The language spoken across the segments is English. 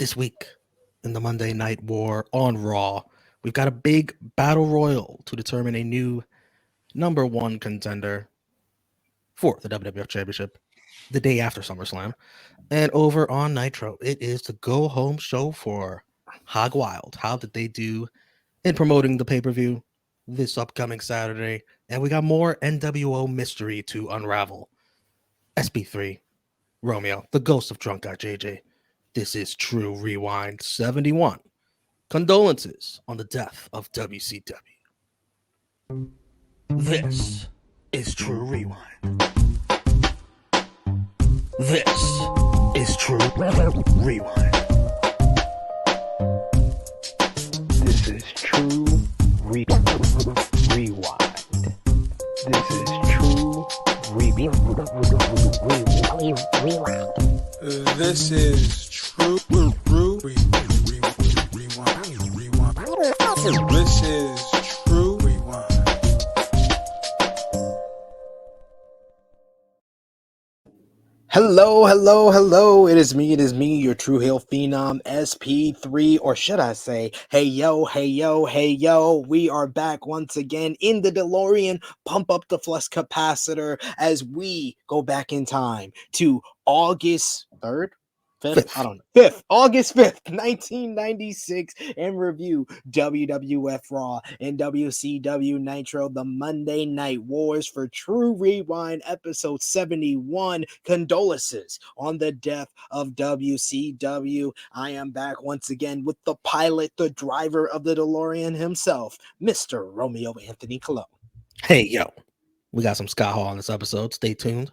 This week in the Monday Night War on Raw, we've got a big battle royal to determine a new number one contender for the WWF Championship the day after SummerSlam. And over on Nitro, it is the go home show for Hog Wild. How did they do in promoting the pay per view this upcoming Saturday? And we got more NWO mystery to unravel. SB3, Romeo, the ghost of Drunk Guy JJ. This is True Rewind 71. Condolences on the death of WCW. This is True Rewind. This is True Rewind. This is True Rewind. This is True Rewind. This is True Rewind. This is True Rewind. Hello. It is me, your Tru Heel Phenom, SP3, or should I say, hey yo. We are back once again in the DeLorean, pump up the flux capacitor as we go back in time to August 3rd? 5th? I don't know. 5th, August 5th, 1996, and review WWF Raw and WCW Nitro, the Monday Night Wars for True Rewind, episode 71, Condolences on the death of WCW. I am back once again with the pilot, the driver of the DeLorean himself, Mr. Romeo Anthony Cologne. Hey, yo. We got some Scott Hall on this episode. Stay tuned.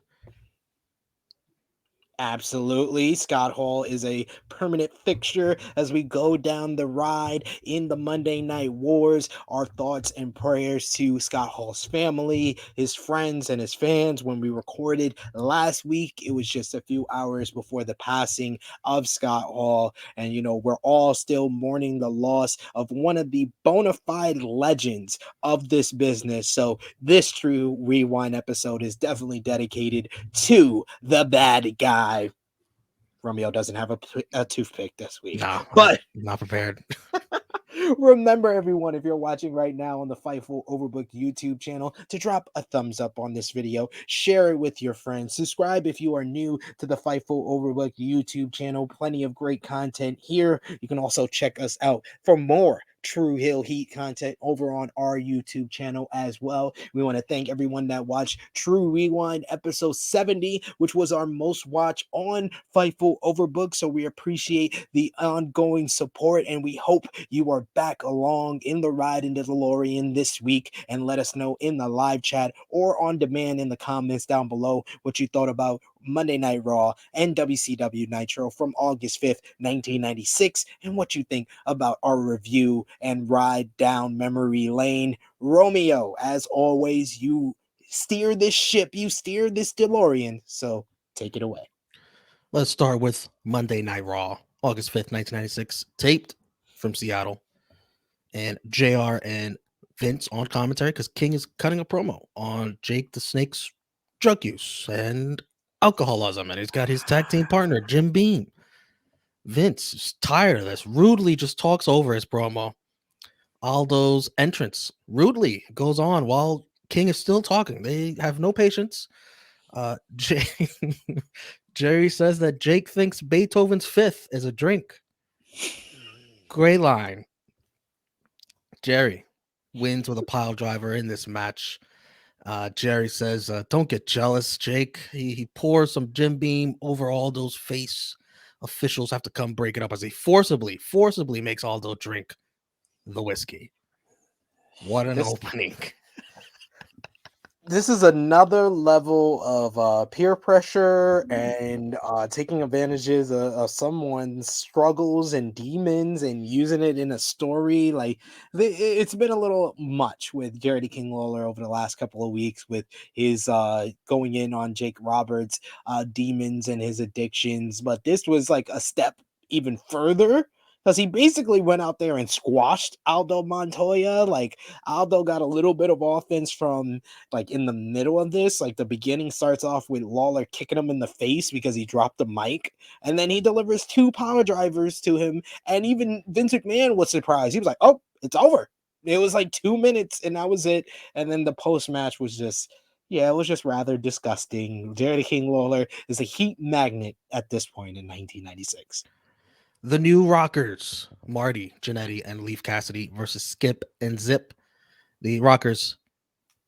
Absolutely. Scott Hall is a permanent fixture as we go down the ride in the Monday Night Wars. Our thoughts and prayers to Scott Hall's family, his friends, and his fans. When we recorded last week, it was just a few hours before the passing of Scott Hall. And, we're all still mourning the loss of one of the bona fide legends of this business. So this True Rewind episode is definitely dedicated to the bad guy. Romeo doesn't have a toothpick this week. Nah, but I'm not prepared. remember, everyone, if you're watching right now on the Fightful Overbooked YouTube channel, to drop a thumbs up on this video, share it with your friends, subscribe if you are new to the Fightful Overbooked YouTube channel. Plenty of great content here. You can also check us out for more Tru Heel Heat content over on our YouTube channel as well. We want to thank everyone that watched True Rewind episode 70, which was our most watched on Fightful Overbooked. So we appreciate the ongoing support, and we hope you are back along in the ride in the DeLorean this week, and let us know in the live chat or on demand in the comments down below what you thought about Monday Night Raw and WCW Nitro from August 5th, 1996, and what you think about our review and ride down memory lane. Romeo, as always, you steer this ship, you steer this DeLorean, so take it away. Let's start with Monday Night Raw, August 5th, 1996, taped from Seattle. And JR and Vince on commentary because King is cutting a promo on Jake the Snake's drug use and alcoholism. And he's got his tag team partner, Jim Beam. Vince is tired of this, rudely just talks over his promo. Aldo's entrance rudely goes on while King is still talking. They have no patience. Jerry says that Jake thinks Beethoven's Fifth is a drink. Great line. Jerry wins with a pile driver in this match. Jerry says, don't get jealous, Jake. He pours some Jim Beam over Aldo's face. Officials have to come break it up as he forcibly makes Aldo drink the whiskey. What an opening. This is another level of peer pressure and taking advantages of someone's struggles and demons and using it in a story. Like, it's been a little much with Jerry the King Lawler over the last couple of weeks with his going in on Jake Roberts' demons and his addictions. But this was like a step even further. because he basically went out there and squashed Aldo Montoya. Like Aldo got a little bit of offense from like in the middle of this. Like the beginning starts off with Lawler kicking him in the face because he dropped the mic, and then he delivers 2 power drivers to him. And even Vince McMahon was surprised. He was like, "Oh, it's over." It was like 2 minutes, and that was it. And then the post match was just. Yeah, it was just rather disgusting. Jerry the King Lawler is a heat magnet at this point in 1996. The New Rockers, Marty, Jannetty, and Leaf Cassidy versus Skip and Zip. The Rockers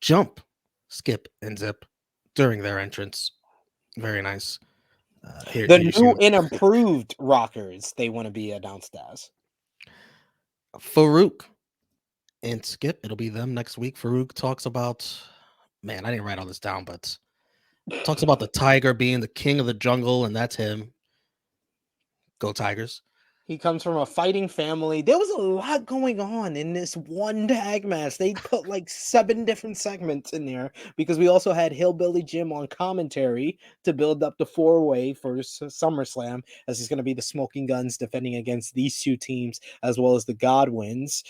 jump Skip and Zip during their entrance. Very nice. Here The you new see and improved Rockers, they want to be announced as. Farouk and Skip. It'll be them next week. Farouk talks about, man, I didn't write all this down, but talks about the tiger being the king of the jungle, and that's him. Go Tigers. He comes from a fighting family. There was a lot going on in this one tag match. They put like 7 different segments in there because we also had Hillbilly Jim on commentary to build up the 4-way for SummerSlam, as he's going to be the Smoking Guns defending against these 2 teams as well as the Godwins.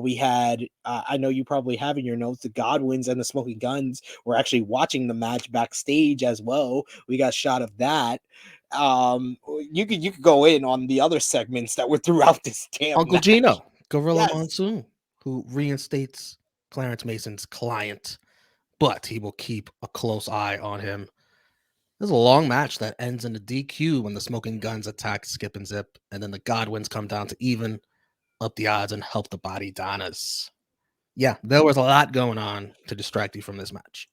We had, I know you probably have in your notes, the Godwins and the Smoking Guns were actually watching the match backstage as well. We got a shot of that. You could go in on the other segments that were throughout this damn Uncle match. Gino, Gorilla Yes. Monsoon, who reinstates Clarence Mason's client, but he will keep a close eye on him. This is a long match that ends in a DQ when the Smoking Guns attack Skip and Zip, and then the Godwins come down to even up the odds and help the Body Donnas. Yeah, there was a lot going on to distract you from this match.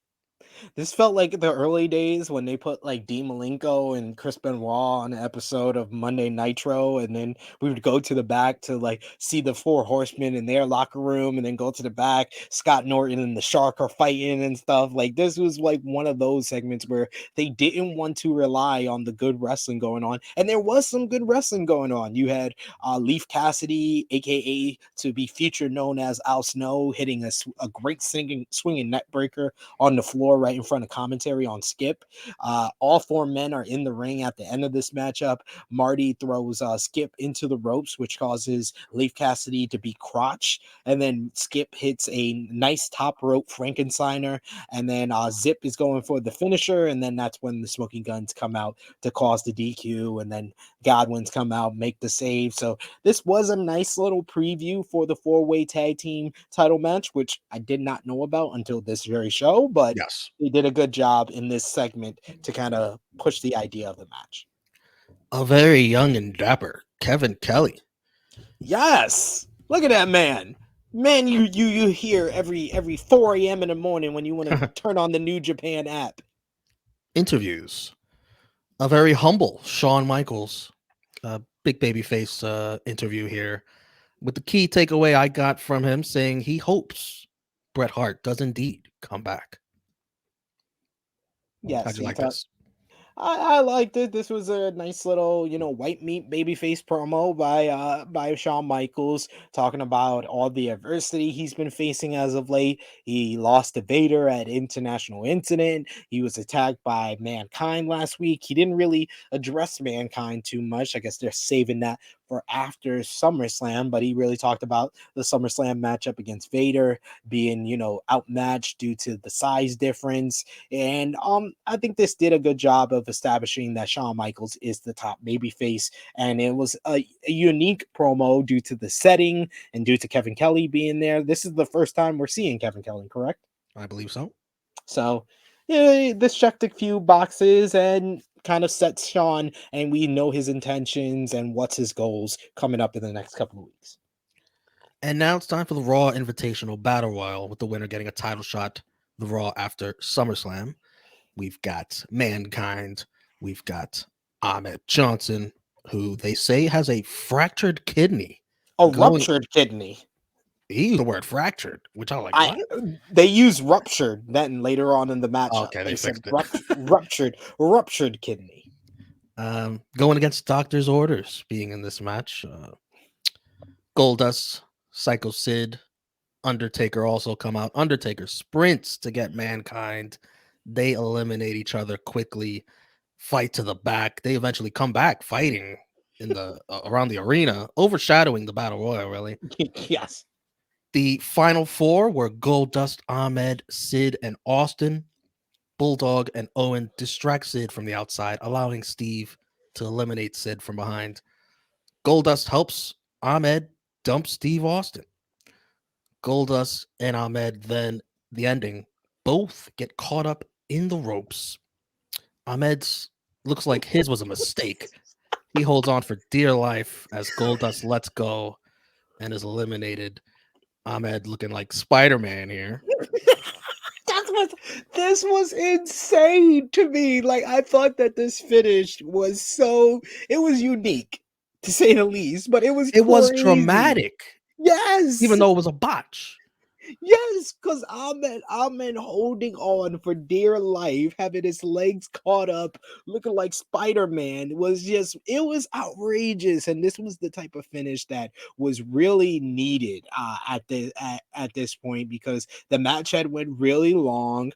This felt like the early days when they put like Dean Malenko and Chris Benoit on an episode of Monday Nitro, and then we would go to the back to like see the 4 horsemen in their locker room, and then go to the back. Scott Norton and the Shark are fighting and stuff. Like this was like one of those segments where they didn't want to rely on the good wrestling going on, and there was some good wrestling going on. You had Leaf Cassidy, aka to be future known as Al Snow, hitting a great swinging net breaker on the floor right in front of commentary on Skip. All 4 men are in the ring at the end of this matchup. Marty throws Skip into the ropes, which causes Leaf Cassidy to be crotch, and then Skip hits a nice top rope Frankensteiner, and then Zip is going for the finisher, and then that's when the Smoking Guns come out to cause the DQ, and then Godwins come out, make the save. So this was a nice little preview for the 4-way tag team title match, which I did not know about until this very show, but Yes. they did a good job in this segment to kind of push the idea of the match. A very young and dapper Kevin Kelly. Yes, look at that man. Man, you hear every 4 a.m. in the morning when you want to turn on the New Japan app. Interviews. A very humble Shawn Michaels, big baby face interview here, with the key takeaway I got from him saying he hopes Bret Hart does indeed come back. Yes, How'd you he like talked. this? I liked it. This was a nice little, white meat babyface promo by Shawn Michaels, talking about all the adversity he's been facing as of late. He lost to Vader at International Incident. He was attacked by Mankind last week. He didn't really address Mankind too much. I guess they're saving that for after SummerSlam, but he really talked about the SummerSlam matchup against Vader being, outmatched due to the size difference. And I think this did a good job of establishing that Shawn Michaels is the top babyface, and it was a unique promo due to the setting and due to Kevin Kelly being there. This is the first time we're seeing Kevin Kelly, correct? I believe so. So, yeah, this checked a few boxes and kind of sets Shawn, and we know his intentions and what's his goals coming up in the next couple of weeks. And now it's time for the Raw Invitational Battle Royal, with the winner getting a title shot, the Raw after SummerSlam. We've got Mankind. We've got Ahmed Johnson, who they say has a fractured kidney. A ruptured kidney. He used the word fractured, which I was like, what? They use ruptured then later on in the matchup. Okay, they said fixed it. ruptured kidney. Going against doctor's orders being in this match. Goldust, Psycho Sid, Undertaker also come out. Undertaker sprints to get Mankind. They eliminate each other quickly, fight to the back. They eventually come back fighting in the around the arena, overshadowing the battle royal. Really, Yes. the final four were Goldust, Ahmed, Sid, and Austin. Bulldog and Owen distract Sid from the outside, allowing Steve to eliminate Sid from behind. Goldust helps Ahmed dump Steve Austin. Goldust and Ahmed then the ending both get caught up in the ropes. Ahmed's looks like his was a mistake. He holds on for dear life as Goldust lets go and is eliminated. Ahmed looking like Spider-Man here. This was insane to me. Like, I thought that this finish was it was unique to say the least, but it was crazy. Dramatic, Yes, even though it was a botch. yes, because Ahmed holding on for dear life, having his legs caught up, looking like Spider-Man, it was outrageous. And this was the type of finish that was really needed at this point, because the match had went really long.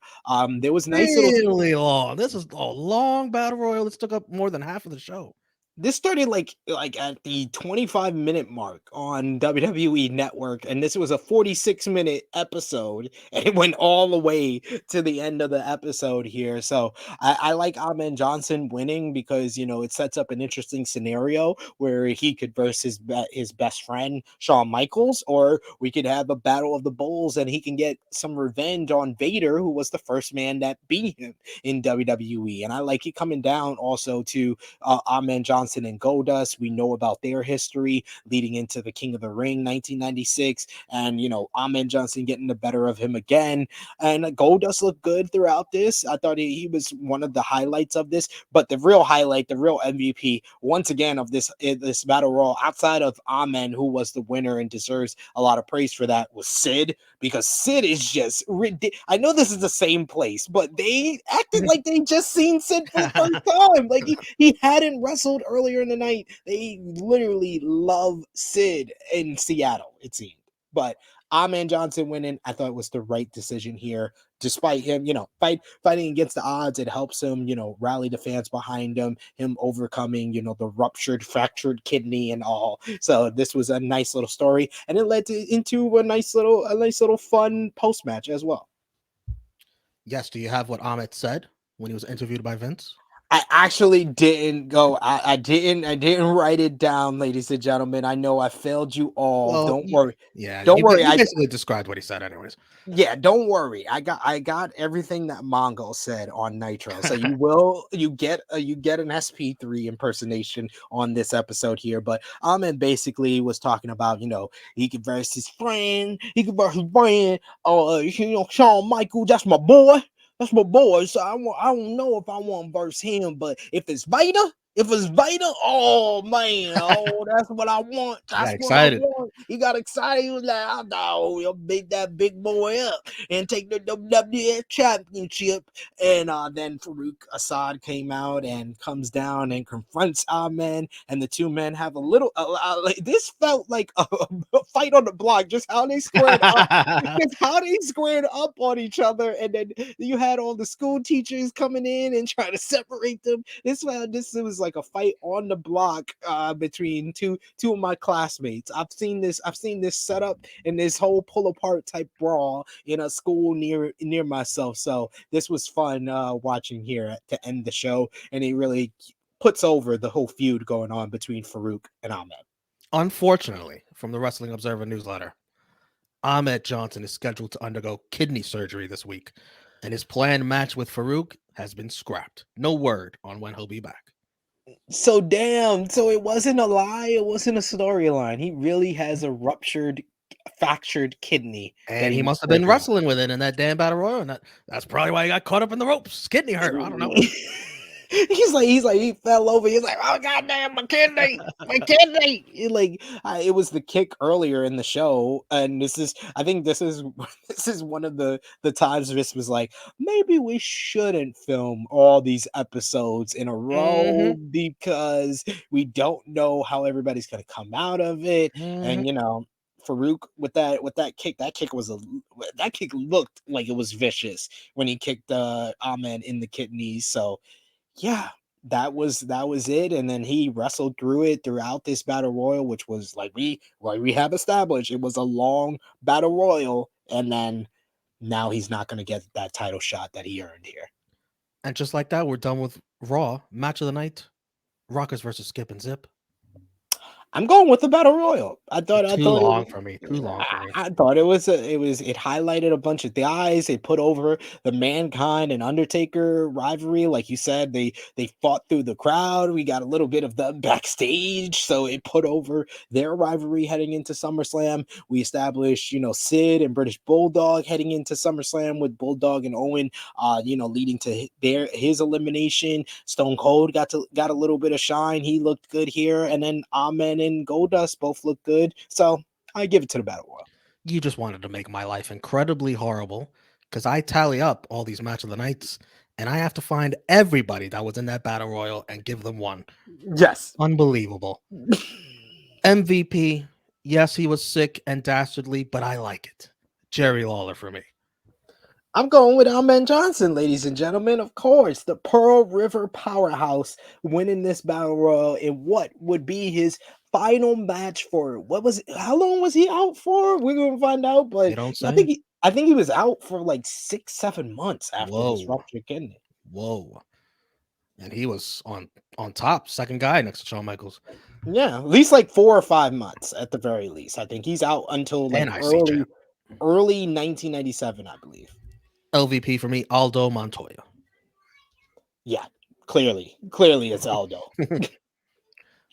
There was nice little Really long. This is a long battle royal. This took up more than half of the show. This started like at the 25-minute mark on WWE Network, and this was a 46-minute episode, and it went all the way to the end of the episode here. So I like Ahmed Johnson winning because, you know, it sets up an interesting scenario where he could versus his best friend Shawn Michaels, or we could have a battle of the bulls and he can get some revenge on Vader, who was the first man that beat him in WWE. And I like it coming down also to Ahmed Johnson and Goldust. We know about their history leading into the King of the Ring 1996, and, you know, Ahmed Johnson getting the better of him again. And Goldust looked good throughout this. I thought he was one of the highlights of this, but the real highlight, the real MVP once again of this battle royal, outside of Ahmed, who was the winner and deserves a lot of praise for that, was Sid, because Sid is just I know this is the same place, but they acted like they just seen Sid for the first time. Like he hadn't wrestled earlier in the night. They literally love Sid in Seattle, it seemed. But Ahmed Johnson winning, I thought was the right decision here. Despite him, you know, fighting against the odds, it helps him, you know, rally the fans behind him overcoming, you know, the fractured kidney and all. So this was a nice little story, and it led into a nice little fun post match as well. Yes, do you have what Ahmed said when he was interviewed by Vince? I actually didn't go. I didn't write it down, ladies and gentlemen. I know I failed you all. Well, Don't worry. Yeah, Don't worry. You basically described what he said, anyways. Yeah, don't worry. I got everything that Mongo said on Nitro. So you get an SP3 impersonation on this episode here. But Ahmed basically was talking about, you know, he could verse his friend, you know, Shawn Michaels, that's my boy. That's my boy. So I don't know if I want to verse him, but if it's Vader, oh man, oh, that's what I want. That's what I want. He got excited. He was like, "Oh no, you'll beat that big boy up and take the WWF Championship." And then Farouk Assad came out and comes down and confronts Ahmed, and the two men have a little. This felt like a fight on the block. Just how they squared up. Just how they squared up on each other, and then you had all the school teachers coming in and trying to separate them. This was like a fight on the block between two of my classmates. I've seen this setup in this whole pull apart type brawl in a school near myself. So this was fun watching here to end the show, and it really puts over the whole feud going on between Farouk and Ahmed. Unfortunately, from the Wrestling Observer newsletter, Ahmed Johnson is scheduled to undergo kidney surgery this week, and his planned match with Farouk has been scrapped. No word on when he'll be back. So damn, so it wasn't a lie, it wasn't a storyline. He really has a fractured kidney. And he must have been wrestling with it in that damn battle royal, and that's probably why he got caught up in the ropes. His kidney hurt. I don't know. He's like he fell over. He's like, oh goddamn, my kidney. It was the kick earlier in the show, and I think this is one of the times this was like, maybe we shouldn't film all these episodes in a row because we don't know how everybody's gonna come out of it, and you know. Farouk with that kick, that kick looked like it was vicious when he kicked Ahmed in the kidneys. So yeah, that was it, and then he wrestled through it throughout this battle royal, which was like we have established, it was a long battle royal, and then now he's not going to get that title shot that he earned here. And just like that, we're done with Raw. Match of the night: Rockers versus Skip and Zip. I'm going with the battle royal. I thought Too long for me. Too long for me. I thought it highlighted a bunch of guys. It put over the Mankind and Undertaker rivalry, like you said. They fought through the crowd. We got a little bit of them backstage, so it put over their rivalry heading into SummerSlam. We established, Sid and British Bulldog heading into SummerSlam with Bulldog and Owen, leading to his elimination. Stone Cold got a little bit of shine. He looked good here, and then Amen and Goldust both look good. So I give it to the Battle Royal. You just wanted to make my life incredibly horrible because I tally up all these match of the nights and I have to find everybody that was in that battle royal and give them one. Yes. Unbelievable. MVP, yes, he was sick and dastardly, but I like it. Jerry Lawler for me. I'm going with Ahmed Johnson, ladies and gentlemen. Of course, the Pearl River Powerhouse winning this battle royal in what would be his final match for how long was he out for? We're gonna find out, but They don't say. I think he was out for like 6-7 months after this ruptured kidney. Whoa. And he was on top, second guy next to Shawn Michaels. Yeah, at least like 4 or 5 months at the very least. I think he's out until like early 1997, I believe. LVP for me, Aldo Montoya. Yeah, clearly it's Aldo.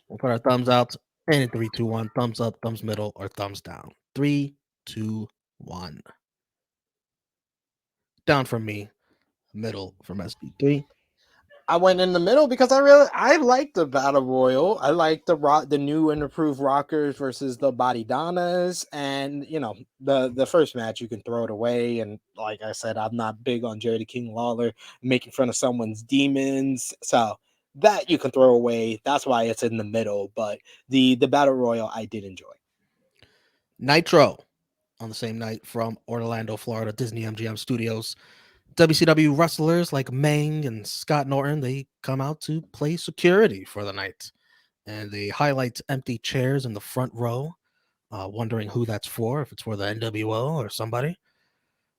We'll put our thumbs out and in 3, 2, 1, thumbs up, thumbs middle, or thumbs down. 3, 2, 1. Down from me, middle from SD3. I went in the middle because I like the battle royal. I like the new and improved Rockers versus the Body Donnas, and the first match you can throw it away. And like I said, I'm not big on Jerry the King Lawler making fun of someone's demons, so that you can throw away. That's why it's in the middle. But the battle royal I did enjoy. Nitro on the same night from Orlando, Florida, Disney MGM Studios. WCW wrestlers like Mang and Scott Norton, they come out to play security for the night. And they highlight empty chairs in the front row, wondering who that's for, if it's for the NWO or somebody.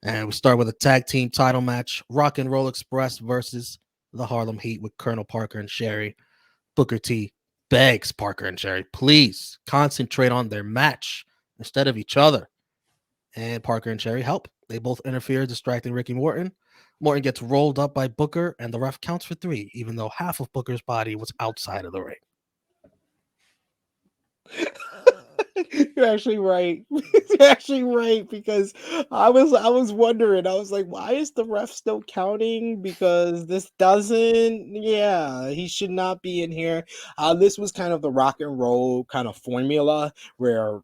And we start with a tag team title match, Rock and Roll Express versus the Harlem Heat with Colonel Parker and Sherry. Booker T begs Parker and Sherry, please concentrate on their match instead of each other. And Parker and Sherry help. They both interfere, distracting Ricky Morton. Morton gets rolled up by Booker, and the ref counts for 3, even though half of Booker's body was outside of the ring. You're actually right. You're actually right, because I was wondering. I was like, why is the ref still counting? Because this doesn't. Yeah, he should not be in here. This was kind of the rock and roll kind of formula where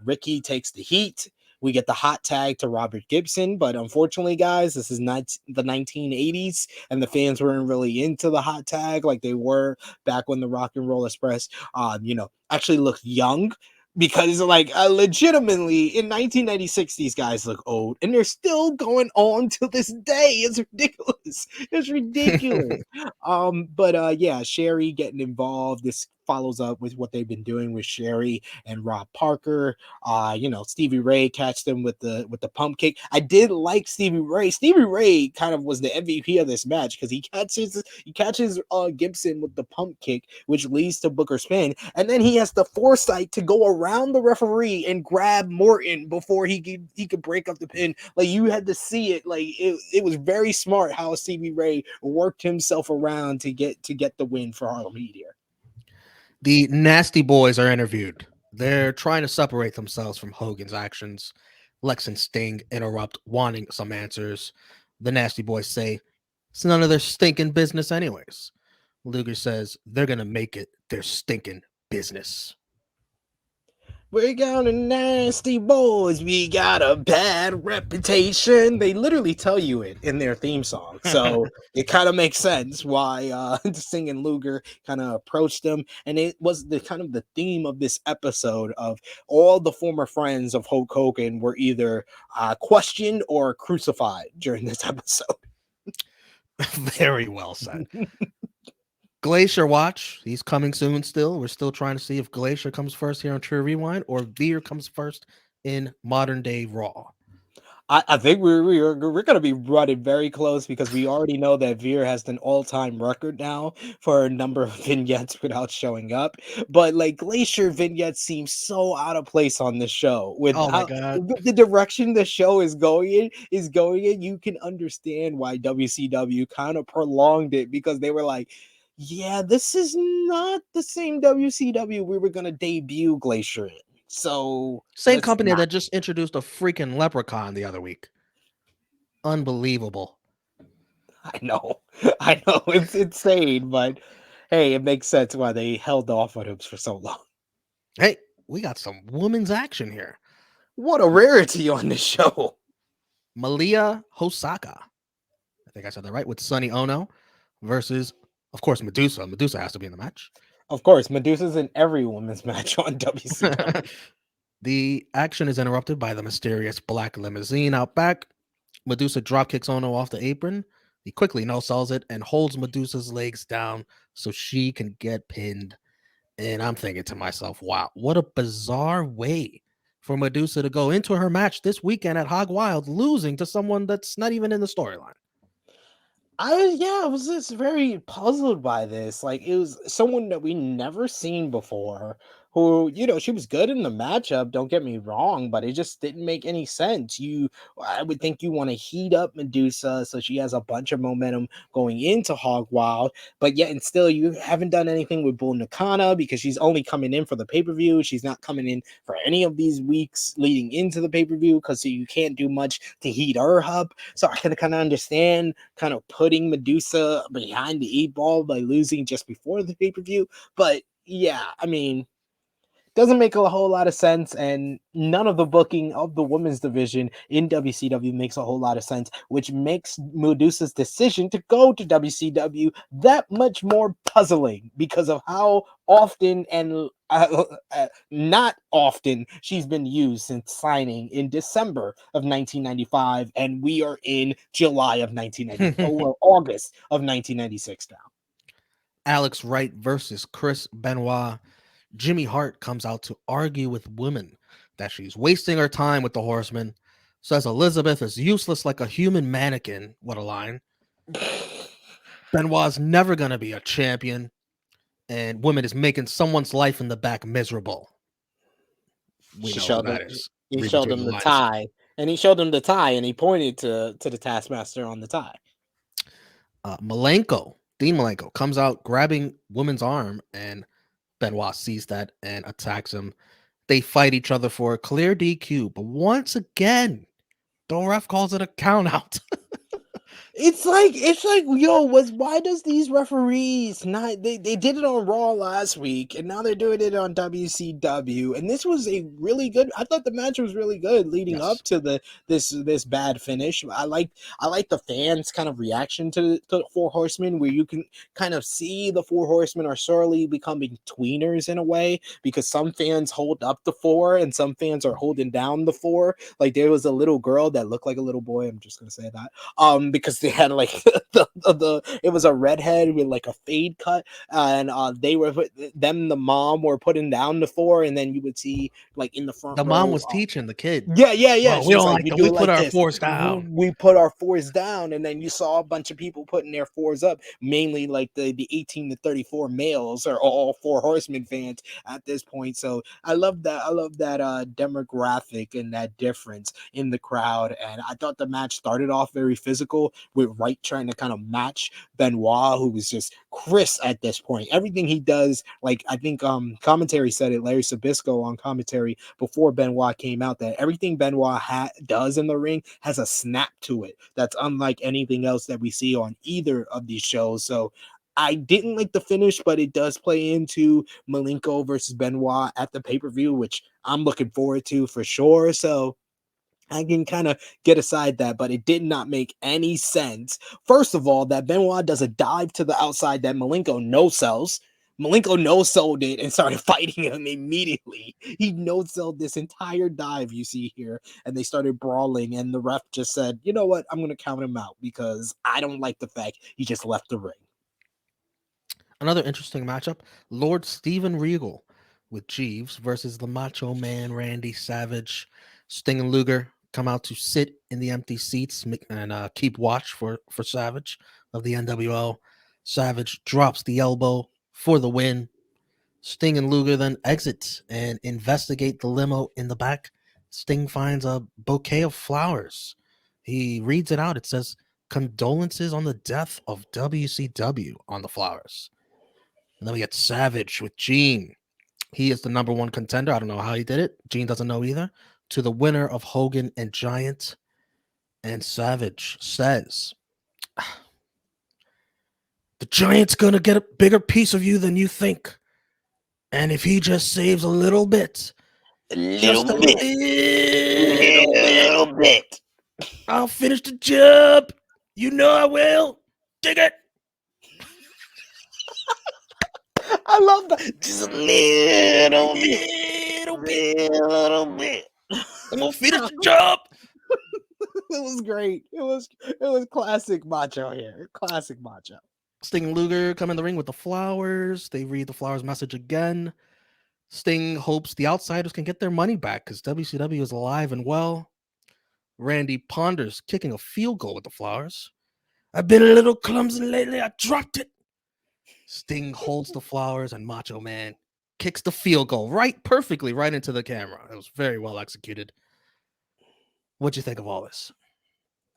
Ricky takes the heat. We get the hot tag to Robert Gibson, but unfortunately, guys, this is not the 1980s, and the fans weren't really into the hot tag like they were back when the Rock and Roll Express, actually looked young. Because legitimately in 1996 these guys look old and they're still going on to this day. It's ridiculous. But Sherry getting involved. This follows up with what they've been doing with Sherry and Rob Parker. Stevie Ray catched them with the pump kick. I did like Stevie Ray. Stevie Ray kind of was the MVP of this match because he catches Gibson with the pump kick, which leads to Booker's pin, and then he has the foresight to go around the referee and grab Morton before he could break up the pin. Like, you had to see it. Like, it was very smart how Stevie Ray worked himself around to get the win for Harlem Heat here. The Nasty Boys are interviewed. They're trying to separate themselves from Hogan's actions. Lex and Sting interrupt, wanting some answers. The Nasty Boys say, it's none of their stinking business anyways. Luger says, they're going to make it their stinking business. We got a nasty boys. We got a bad reputation. They literally tell you it in their theme song. So it kind of makes sense why Sting and Luger kind of approached them. And it was the theme of this episode of all the former friends of Hulk Hogan were either questioned or crucified during this episode. Very well said. Glacier Watch. He's coming soon still. We're still trying to see if Glacier comes first here on True Rewind or Veer comes first in modern day Raw. I think we're going to be running very close because we already know that Veer has an all-time record now for a number of vignettes without showing up. But like Glacier vignettes seem so out of place on this show. With Oh my God. the direction the show is going in, you can understand why WCW kind of prolonged it because they were like, yeah, this is not the same WCW we were going to debut Glacier in. So Same let's company not. that just introduced a freaking leprechaun the other week. Unbelievable. I know, it's insane, but hey, it makes sense why they held off on him for so long. Hey, we got some women's action here. What a rarity on this show. Malia Hosaka, I think I said that right, with Sonny Ono versus, of course, Medusa. Medusa has to be in the match. Of course, Medusa's in every women's match on WCW. The action is interrupted by the mysterious black limousine out back. Medusa dropkicks Ono off the apron. He quickly no-sells it and holds Medusa's legs down so she can get pinned. And I'm thinking to myself, wow, what a bizarre way for Medusa to go into her match this weekend at Hog Wild, losing to someone that's not even in the storyline. I was just very puzzled by this. Like it was someone that we never seen before. Who, she was good in the matchup, don't get me wrong, but it just didn't make any sense. I would think you want to heat up Medusa so she has a bunch of momentum going into Hog Wild, but yet and still you haven't done anything with Bull Nakano because she's only coming in for the pay-per-view. She's not coming in for any of these weeks leading into the pay-per-view because you can't do much to heat her up. So I can kind of understand kind of putting Medusa behind the 8 ball by losing just before the pay-per-view. But yeah, I mean, doesn't make a whole lot of sense, and none of the booking of the women's division in WCW makes a whole lot of sense, which makes Medusa's decision to go to WCW that much more puzzling because of how often and not often she's been used since signing in December of 1995, and we are in July of 1990 or August of 1996 now. Alex Wright versus Chris Benoit. Jimmy Hart comes out to argue with women that she's wasting her time with the Horsemen. Says Elizabeth is useless like a human mannequin. What a line. Benoit's never going to be a champion. And women is making someone's life in the back miserable. We know who that is. He showed him the tie. And he showed him the tie and he pointed to the Taskmaster on the tie. Malenko, Dean Malenko, comes out grabbing woman's arm and Benoit sees that and attacks him. They fight each other for a clear DQ, but once again, the ref calls it a count out. It's like why does these referees not they did it on Raw last week and now they're doing it on WCW, and this was a really good, I thought the match was really good leading up to this bad finish. I like the fans kind of reaction to the Four Horsemen, where you can kind of see the Four Horsemen are slowly becoming tweeners in a way, because some fans hold up the four and some fans are holding down the four. Like there was a little girl that looked like a little boy, I'm just gonna say that, because they had like it was a redhead with like a fade cut, and the mom were putting down the four, and then you would see like in the front the row, mom was teaching the kid. Yeah. Well, we don't like them. We put our fours down. We put our fours down, and then you saw a bunch of people putting their fours up. Mainly like the 18 to 34 males are all Four Horsemen fans at this point. So I love that. Demographic and that difference in the crowd. And I thought the match started off very physical, with Wright trying to kind of match Benoit, who was just Chris at this point. Everything he does, like I think commentary said it, Larry Sabisco on commentary before Benoit came out, that everything Benoit does in the ring has a snap to it that's unlike anything else that we see on either of these shows. So I didn't like the finish, but it does play into Malenko versus Benoit at the pay-per-view, which I'm looking forward to for sure. So I can kind of get aside that, but it did not make any sense. First of all, that Benoit does a dive to the outside that Malenko no-sells. Malenko no-sold it and started fighting him immediately. He no-sold this entire dive you see here, and they started brawling, and the ref just said, you know what, I'm going to count him out because I don't like the fact he just left the ring. Another interesting matchup: Lord Steven Regal with Jeeves versus the Macho Man Randy Savage. Sting and Luger come out to sit in the empty seats and keep watch for Savage of the NWO. Savage drops the elbow for the win. Sting and Luger then exit and investigate the limo in the back. Sting finds a bouquet of flowers. He reads it out. It says, "Condolences on the death of WCW" on the flowers. And then we get Savage with Gene. He is the number one contender. I don't know how he did it. Gene doesn't know either. To the winner of Hogan and Giant. And Savage says, "The Giant's going to get a bigger piece of you than you think. And if he just saves a little bit, Little bit. I'll finish the job. You know I will. Dig it." I love that. Just a little bit. I'm gonna finish the job. It was great. It was classic Macho here. Classic Macho. Sting and Luger come in the ring with the flowers. They read the flowers message again. Sting hopes the outsiders can get their money back because WCW is alive and well. Randy ponders kicking a field goal with the flowers. "I've been a little clumsy lately. I dropped it." Sting holds the flowers and Macho Man kicks the field goal perfectly right into the camera. It was very well executed. What'd you think of all this?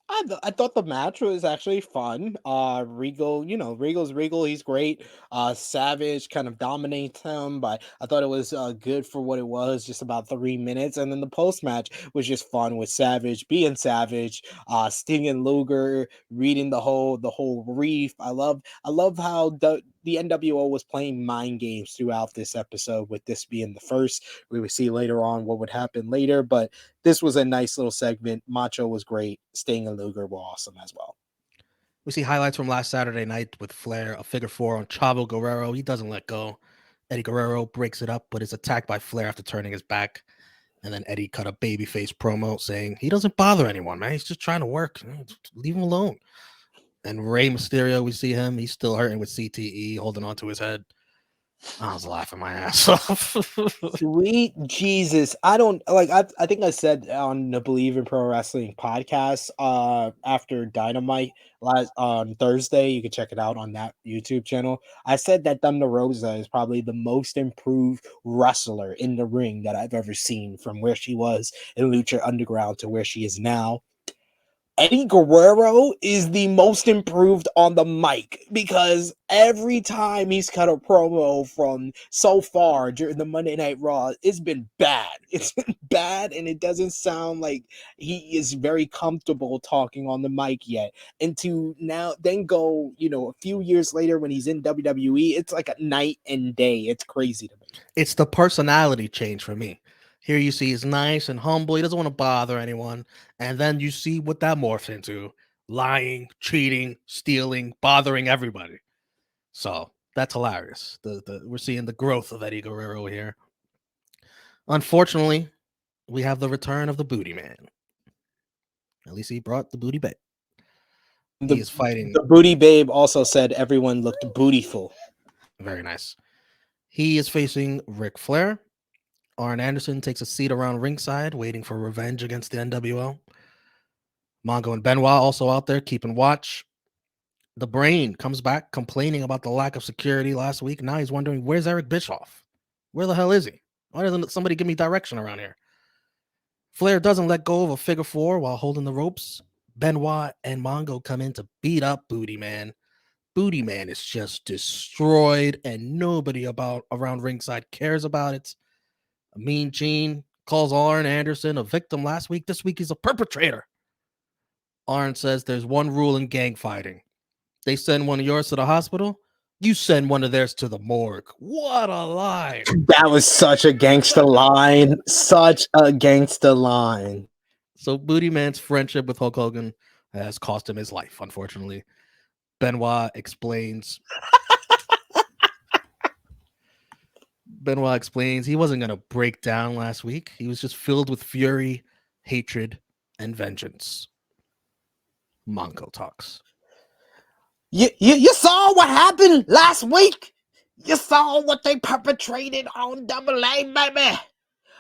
I thought the match was actually fun. Regal, Regal's Regal. He's great. Savage kind of dominates him, but I thought it was good for what it was, just about 3 minutes. And then the post match was just fun with Savage being Savage. Sting and Luger reading the whole reef. I love how the NWO was playing mind games throughout this episode, with this being the first. We would see later on what would happen later, but this was a nice little segment. Macho was great. Sting and Luger were awesome as well. We see highlights from last Saturday night with Flair, a figure four on Chavo Guerrero. He doesn't let go. Eddie Guerrero breaks it up, but is attacked by Flair after turning his back. And then Eddie cut a babyface promo saying he doesn't bother anyone, man. He's just trying to work. Leave him alone. And Rey Mysterio, we see him. He's still hurting with CTE, holding onto his head. I was laughing my ass off. Sweet Jesus. I don't like I think I said on the Believe in Pro Wrestling podcast after Dynamite last on Thursday, you can check it out on that YouTube channel. I said that Thunder Rosa is probably the most improved wrestler in the ring that I've ever seen, from where she was in Lucha Underground to where she is now. Eddie Guerrero is the most improved on the mic, because every time he's cut a promo from so far during the Monday Night Raw, it's been bad. It's been bad, and it doesn't sound like he is very comfortable talking on the mic yet. And to now then go, a few years later when he's in WWE, it's like a night and day. It's crazy to me. It's the personality change for me. Here you see he's nice and humble. He doesn't want to bother anyone. And then you see what that morphs into: lying, cheating, stealing, bothering everybody. So that's hilarious. We're seeing the growth of Eddie Guerrero here. Unfortunately, we have the return of the Booty Man. At least he brought the Booty Babe. He is fighting. The Booty Babe also said everyone looked bootyful. Very nice. He is facing Ric Flair. Arn Anderson takes a seat around ringside, waiting for revenge against the NWO. Mongo and Benoit also out there keeping watch. The Brain comes back complaining about the lack of security last week. Now he's wondering, where's Eric Bischoff? Where the hell is he? Why doesn't somebody give me direction around here? Flair doesn't let go of a figure four while holding the ropes. Benoit and Mongo come in to beat up Booty Man. Booty Man is just destroyed, and nobody around ringside cares about it. Mean Gene calls Arn Anderson a victim last week. This week he's a perpetrator. Arn says there's one rule in gang fighting. They send one of yours to the hospital, you send one of theirs to the morgue. What a line. That was such a gangster line. Such a gangster line. So Booty Man's friendship with Hulk Hogan has cost him his life, unfortunately. Benoit explains he wasn't going to break down last week. He was just filled with fury, hatred, and vengeance. Mongo talks. You saw what happened last week? You saw what they perpetrated on Double A, baby?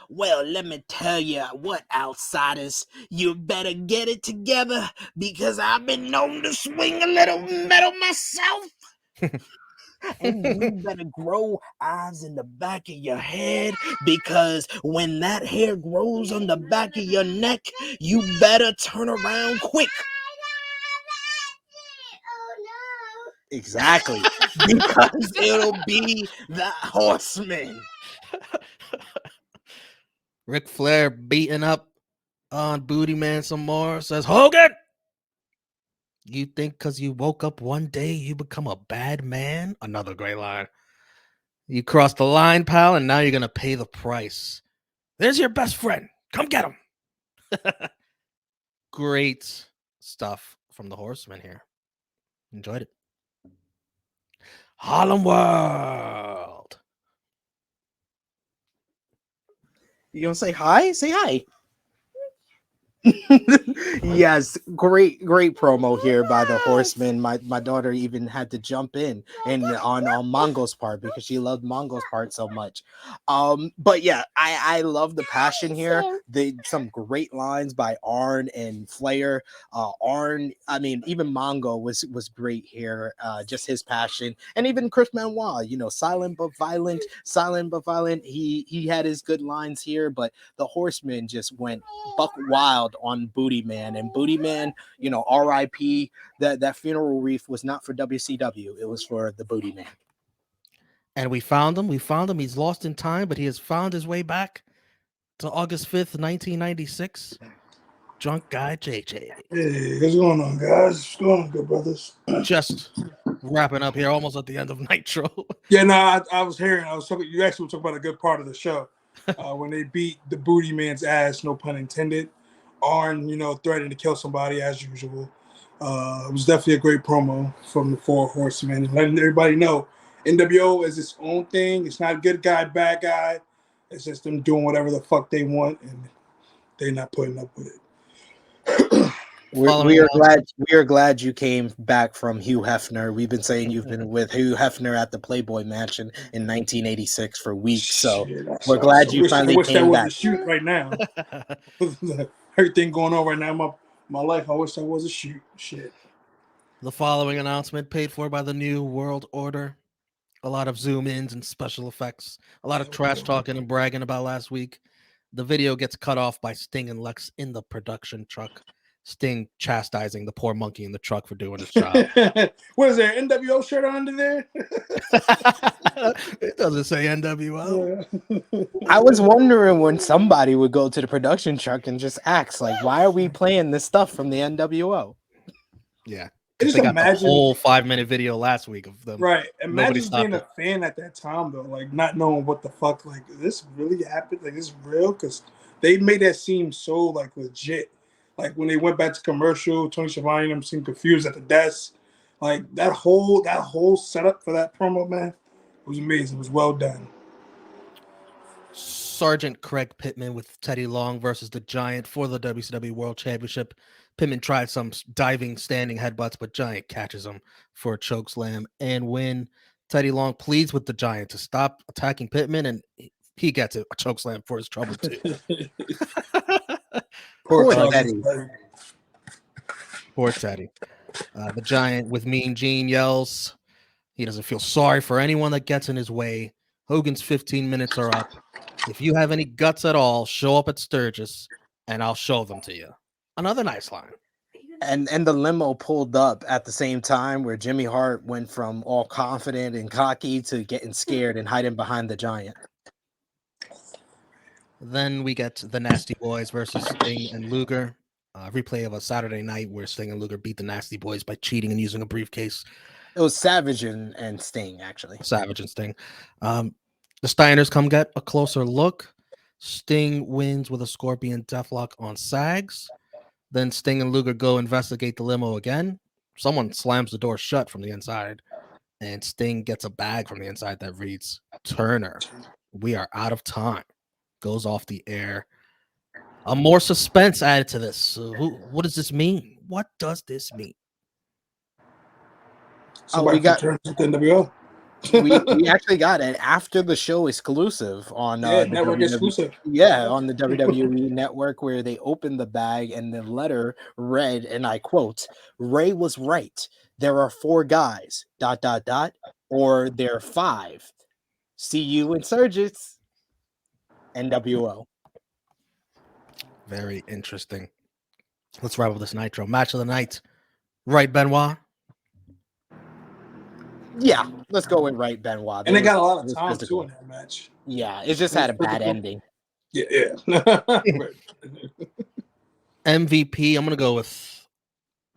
Well, let me tell you what, outsiders, you better get it together because I've been known to swing a little metal myself. And you better grow eyes in the back of your head because when that hair grows on the back of your neck, you better turn around quick. Exactly. Because it'll be the Horseman. Ric Flair beating up on Booty Man some more. Says, Hogan, you think because you woke up one day you become a bad man? Another great line. You crossed the line, pal, and now you're going to pay the price. There's your best friend. Come get him. Great stuff from the Horseman here. Enjoyed it. Harlem World. You gonna say hi? Say hi. Yes, great promo here by the Horseman. My daughter even had to jump in and on Mongo's part because she loved Mongo's part so much. But yeah, I love the passion here. Some great lines by Arn and Flair. Arn, I mean, even Mongo was great here. Just his passion, and even Chris Benoit, you know, silent but violent. He had his good lines here, but the Horseman just went buck wild on Booty Man, and Booty Man, you know, R.I.P. That funeral wreath was not for WCW; it was for the Booty Man. And we found him. He's lost in time, but he has found his way back to August 5th, 1996. Drunk Guy JJ. Hey, what's going on, guys? What's going on, good brothers? Just wrapping up here, almost at the end of Nitro. Yeah, no, I was talking. You actually were talking about a good part of the show when they beat the Booty Man's ass. No pun intended. Arn, you know, threatening to kill somebody as usual. It was definitely a great promo from the Four Horsemen, letting everybody know NWO is its own thing. It's not good guy, bad guy. It's just them doing whatever the fuck they want, and they're not putting up with it. We are glad you came back from Hugh Hefner. We've been saying you've been with Hugh Hefner at the Playboy Mansion in 1986 for weeks, so we're glad you finally came back. I wish that was a shoot right now. Everything going on right now, my life. I wish that was a shoot. Shit. The following announcement paid for by the New World Order. A lot of zoom ins and special effects. A lot of trash talking and bragging about last week. The video gets cut off by Sting and Lex in the production truck. Sting chastising the poor monkey in the truck for doing his job. What is there? NWO shirt under there? It doesn't say NWO. I was wondering when somebody would go to the production truck and just ask, like, why are we playing this stuff from the NWO? Yeah. Just they got the whole 5-minute video last week of them. Right. Imagine being a fan at that time, though, like not knowing what the fuck, like, this really happened? Like, this is real? Because they made that seem so, like, legit. Like, when they went back to commercial, Tony Schiavone and them seemed confused at the desk. Like, that whole setup for that promo, man, was amazing. It was well done. Sergeant Craig Pittman with Teddy Long versus the Giant for the WCW World Championship. Pittman tried some diving standing headbutts, but Giant catches him for a chokeslam and win. Teddy Long pleads with the Giant to stop attacking Pittman, and he gets a chokeslam for his trouble too. Poor Teddy. Poor Teddy. The Giant with Mean Gene yells he doesn't feel sorry for anyone that gets in his way. Hogan's 15 minutes are up. If you have any guts at all, show up at Sturgis, and I'll show them to you. Another nice line. And the limo pulled up at the same time where Jimmy Hart went from all confident and cocky to getting scared and hiding behind the Giant. Then we get the Nasty Boys versus Sting and Luger. Replay of a Saturday night where Sting and Luger beat the Nasty Boys by cheating and using a briefcase. It was Savage and Sting, actually. Savage and Sting. The Steiners come get a closer look. Sting wins with a Scorpion Deathlock on Sags. Then Sting and Luger go investigate the limo again. Someone slams the door shut from the inside. And Sting gets a bag from the inside that reads, Turner, we are out of time. Goes off the air. More suspense added to this. So what does this mean? What does this mean? So we got turns with NWO. we actually got an after the show exclusive on the network WWE, exclusive. on the WWE network, where they opened the bag and the letter read, and I quote, "Ray was right. There are 4 guys. ... or there are 5. See you insurgents. NWO." Very interesting. Let's wrap up this Nitro match of the night. Right, Benoit. Yeah, let's go with Wright, Benoit. And they got a lot It of was time physical. too in that match. Yeah, it just had a bad ending. Yeah. MVP. I'm gonna go with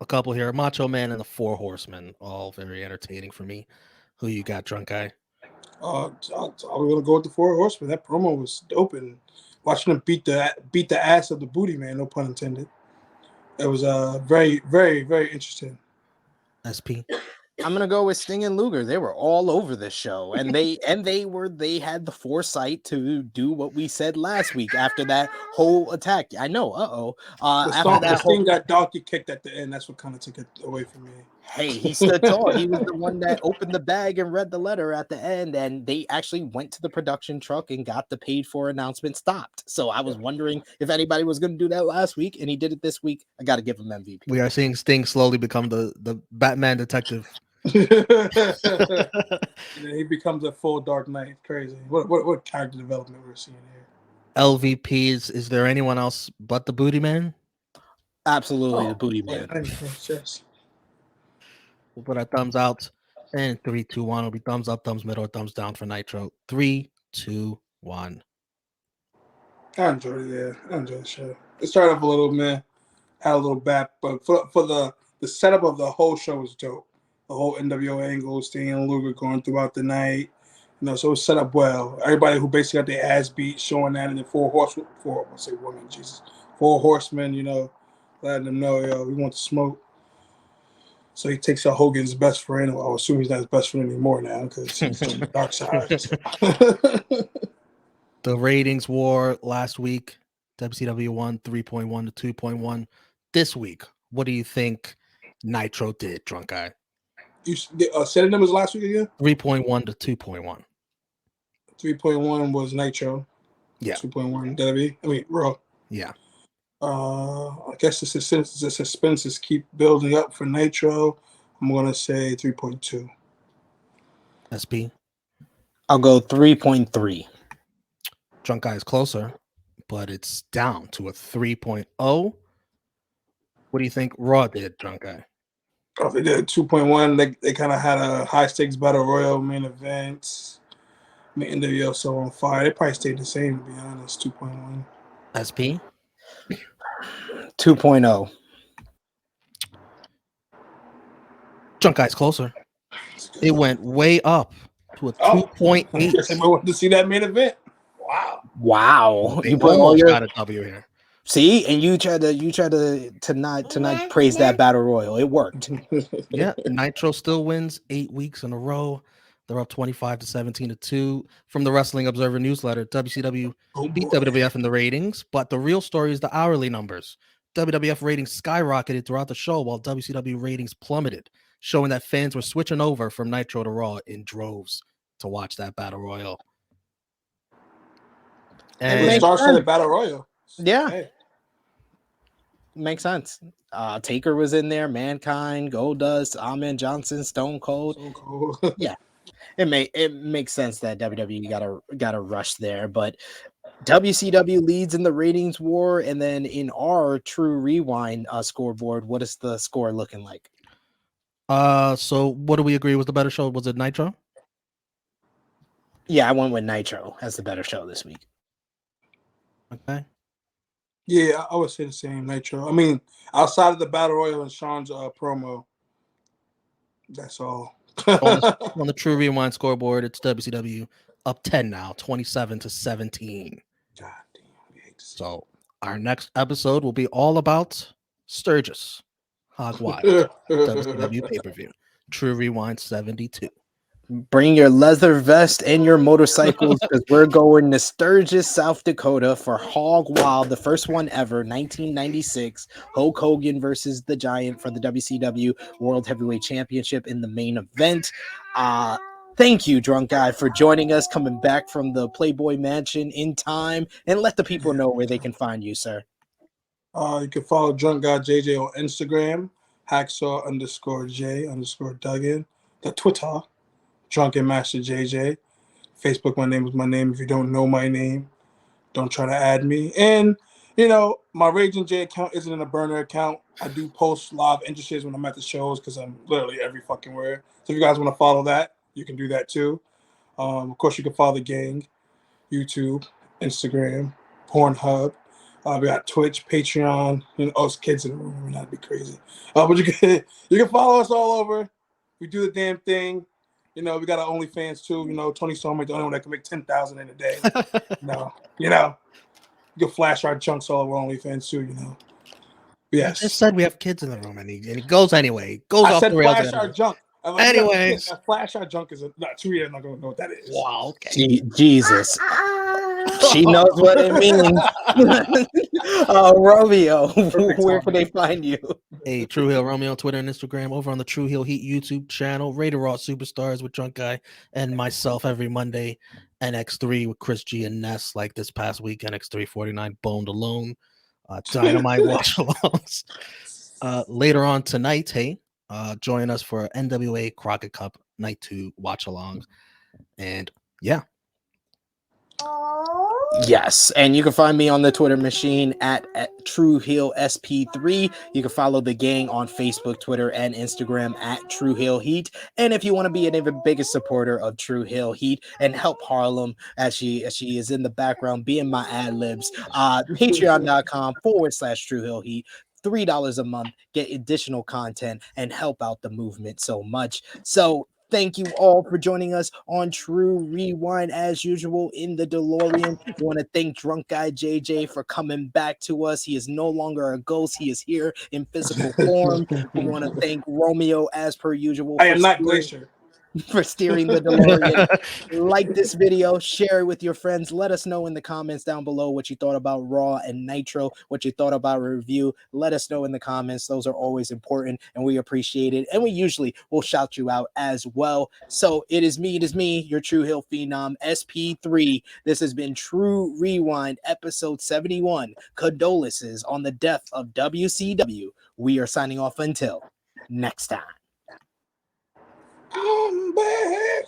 a couple here: Macho Man and the 4 Horsemen. All very entertaining for me. Who you got, drunk guy? I'm gonna go with the 4 Horsemen. That promo was dope, and watching them beat the ass of the booty man, no pun intended. It was very, very, very interesting. SP. I'm gonna go with Sting and Luger. They were all over this show, and they had the foresight to do what we said last week after that whole attack. I know. After that Sting got donkey kicked at the end. That's what kind of took it away from me. Hey, he stood tall. He was the one that opened the bag and read the letter at the end, and they actually went to the production truck and got the paid for announcement stopped. So I was wondering if anybody was going to do that last week, and he did it this week. I got to give him MVP. We are seeing Sting slowly become the Batman detective. And then he becomes a full Dark Knight. Crazy. What character development we're seeing here. LVPs. Is there anyone else but the Booty Man? Absolutely, the Booty Man. Yes. We'll put our thumbs out. And 3, 2, 1 will be thumbs up, thumbs middle, or thumbs down for Nitro. 3, 2, 1. I enjoyed it. Yeah, I enjoyed the show. It started off a little had a little bad, but for the setup of the whole show was dope. The whole NWO angle, Sting and Luger going throughout the night, so it was set up well. Everybody who basically got their ass beat, showing that, and the 4 horsemen, 4 horsemen, letting them know, yo, we want to smoke. So he takes out Hogan's best friend. Well, I'll assume he's not his best friend anymore now because he's on the dark side. The ratings war last week. WCW won 3.1 to 2.1. This week, what do you think Nitro did, drunk guy? You said the numbers last week again? 3.1 to 2.1. 3.1 was Nitro. Yeah. 2.1 WWE. I mean, Raw. Yeah. I guess the suspenses keep building up for Nitro. I'm going to say 3.2. SP? I'll go 3.3. Drunk guy is closer, but it's down to a 3.0. What do you think Raw did, drunk guy? Oh, they did 2.1. They kind of had a high stakes battle royal main event. NWO so on fire. They probably stayed the same, to be honest. 2.1. SP? 2.0. Drunk guy's closer. It went way up to a 2.8. I guess I wanted to see that main event. Wow. You almost got a W here. See, and you tried to not praise that battle royal. It worked. Yeah, Nitro still wins 8 weeks in a row. They're up 25 to 17 to 2. From the Wrestling Observer newsletter, WCW beat WWF in the ratings, but the real story is the hourly numbers. WWF ratings skyrocketed throughout the show while WCW ratings plummeted, showing that fans were switching over from Nitro to Raw in droves to watch that battle royal. And it starts in the battle royal. Yeah. Hey. Makes sense. Taker was in there, Mankind, Goldust, Ahmed Johnson, Stone Cold. Yeah. It makes sense that WWE got a rush there, but WCW leads in the ratings war, and then in our True Rewind scoreboard, what is the score looking like? So what do we agree was the better show? Was it Nitro? Yeah, I went with Nitro as the better show this week. Okay. Yeah, I would say the same, Nitro. I mean, outside of the Battle Royal and Sean's promo, that's all. on the True Rewind scoreboard, it's WCW up 10 now, 27 to 17. God damn. So our next episode will be all about Sturgis, Hog Wild, WCW pay-per-view, True Rewind 72. Bring your leather vest and your motorcycles because we're going to Sturgis, South Dakota for Hog Wild, the first one ever, 1996. Hulk Hogan versus the Giant for the WCW World Heavyweight Championship in the main event. Thank you, Drunk Guy, for joining us, coming back from the Playboy Mansion in time, and let the people know where they can find you, sir. You can follow Drunk Guy JJ on Instagram, hacksaw_J_Duggan, the Twitter, Drunken Master JJ. Facebook, my name is my name. If you don't know my name, don't try to add me. And, my Raging J account isn't in a burner account. I do post live entrances when I'm at the shows because I'm literally every fucking where. So if you guys want to follow that, you can do that too. Of course, you can follow the gang, YouTube, Instagram, Pornhub. We got Twitch, Patreon, us kids in the room. That'd be crazy. But you can follow us all over. We do the damn thing. We got our OnlyFans too. Tony Storm, the only one that can make 10,000 in a day. You can flash our junks all over OnlyFans too. Yes. I just said we have kids in the room, and he goes anyway. Goes I off said the rails. flash our junk. Anyways, flash our junk is not Tru Heel. I'm not gonna know what that is. Wow. Okay. Jesus. She knows what it means. Romeo, where can they find you? Hey, Tru Heel Romeo on Twitter and Instagram, over on the Tru Heel Heat YouTube channel, Rated Raw Superstars with Drunk Guy and myself every Monday, NX3 with Chris G and Ness, like this past week, NX3 49 Boned Alone, Dynamite watch alongs. Later on tonight, join us for NWA Crockett Cup Night 2 watch along. And yeah. Yes, and you can find me on the Twitter machine at Tru Heel SP3. You can follow the gang on Facebook, Twitter, and Instagram at Tru Heel Heat. And if you want to be an even bigger supporter of Tru Heel Heat and help Harlem as she is in the background being my ad libs, patreon.com/Tru Heel Heat. $3 a month, get additional content and help out the movement so much. So thank you all for joining us on True Rewind as usual in the DeLorean. We want to thank Drunk Guy JJ for coming back to us. He is no longer a ghost. He is here in physical form. We want to thank Romeo as per usual. I am not Glacier. For steering the DeLorean. Like this video, share it with your friends. Let us know in the comments down below what you thought about Raw and Nitro, what you thought about a review. Let us know in the comments. Those are always important and we appreciate it. And we usually will shout you out as well. So it is me, your Tru Heel Phenom, SP3. This has been True Rewind, episode 71, Condolences on the death of WCW. We are signing off until next time. I'm back.